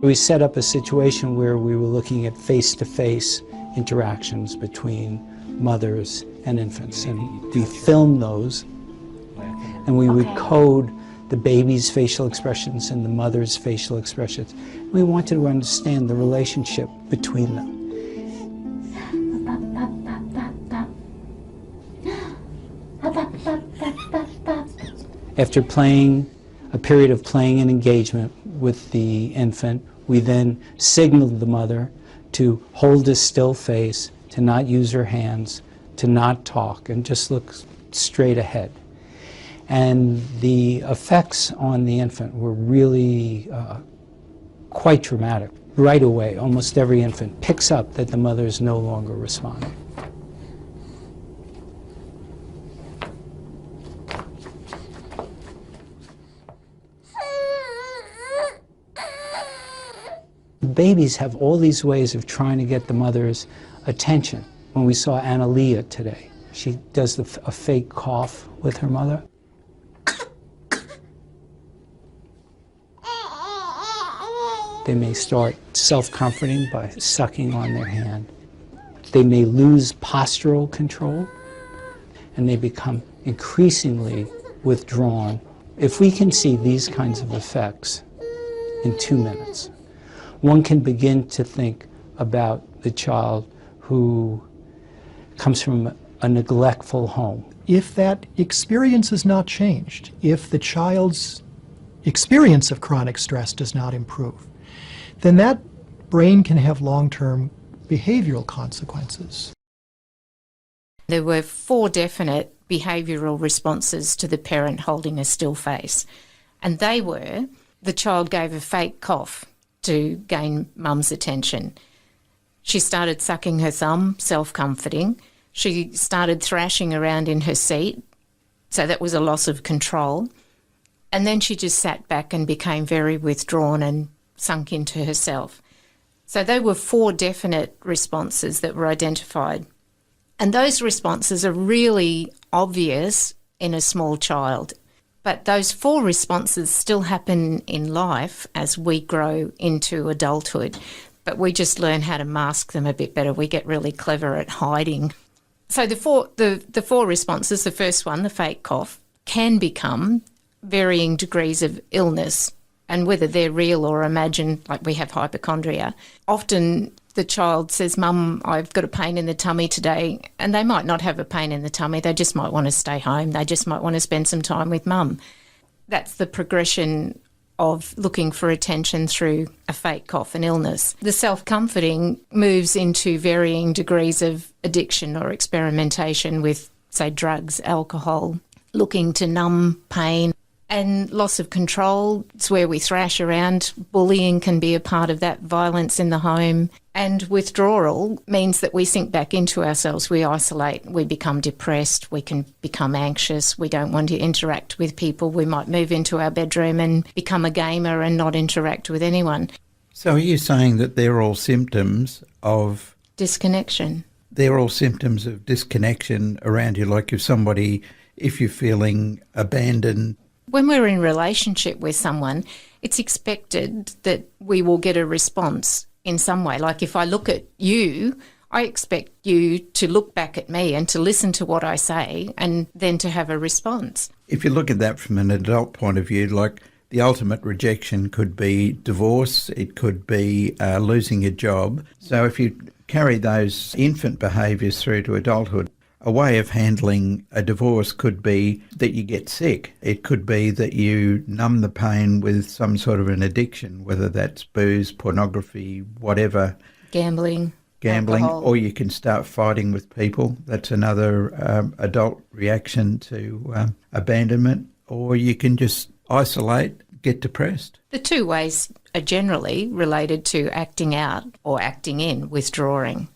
We set up a situation where we were looking at face-to-face interactions between mothers and infants, and we filmed those, and we would code the baby's facial expressions and the mother's facial expressions. We wanted to understand the relationship between them. After playing a period of playing and engagement with the infant, we then signaled the mother to hold a still face, to not use her hands, to not talk, and just look straight ahead. And the effects on the infant were really quite dramatic. Right away, almost every infant picks up that the mother is no longer responding. Babies have all these ways of trying to get the mother's attention. When we saw Analia today, she does a fake cough with her mother. They may start self-comforting by sucking on their hand. They may lose postural control, and they become increasingly withdrawn. If we can see these kinds of effects in 2 minutes, one can begin to think about the child who comes from a neglectful home. If that experience is not changed, if the child's experience of chronic stress does not improve, then that brain can have long-term behavioral consequences. There were 4 definite behavioural responses to the parent holding a still face, and they were: the child gave a fake cough to gain mum's attention. She started sucking her thumb, self-comforting. She started thrashing around in her seat, so that was a loss of control. And then she just sat back and became very withdrawn and sunk into herself. So there were 4 definite responses that were identified. And those responses are really obvious in a small child. But those 4 responses still happen in life as we grow into adulthood. But we just learn how to mask them a bit better. We get really clever at hiding. So the four responses, the first one, the fake cough, can become varying degrees of illness, and whether they're real or imagined, like we have hypochondria. Often the child says, "Mum, I've got a pain in the tummy today," and they might not have a pain in the tummy. They just might want to stay home. They just might want to spend some time with mum. That's the progression of looking for attention through a fake cough and illness. The self-comforting moves into varying degrees of addiction or experimentation with, say, drugs, alcohol, looking to numb pain. And loss of control, it's where we thrash around. Bullying can be a part of that, violence in the home. And withdrawal means that we sink back into ourselves, we isolate, we become depressed, we can become anxious, we don't want to interact with people. We might move into our bedroom and become a gamer and not interact with anyone. So are you saying that they're all symptoms of... disconnection? They're all symptoms of disconnection around you, like if you're feeling abandoned. When we're in relationship with someone, it's expected that we will get a response in some way. Like if I look at you, I expect you to look back at me and to listen to what I say and then to have a response. If you look at that from an adult point of view, like the ultimate rejection could be divorce, it could be losing a job. So if you carry those infant behaviours through to adulthood, a way of handling a divorce could be that you get sick. It could be that you numb the pain with some sort of an addiction, whether that's booze, pornography, whatever. Gambling, alcohol. Or you can start fighting with people. That's another adult reaction to abandonment. Or you can just isolate, get depressed. The 2 ways are generally related to acting out or acting in, withdrawing.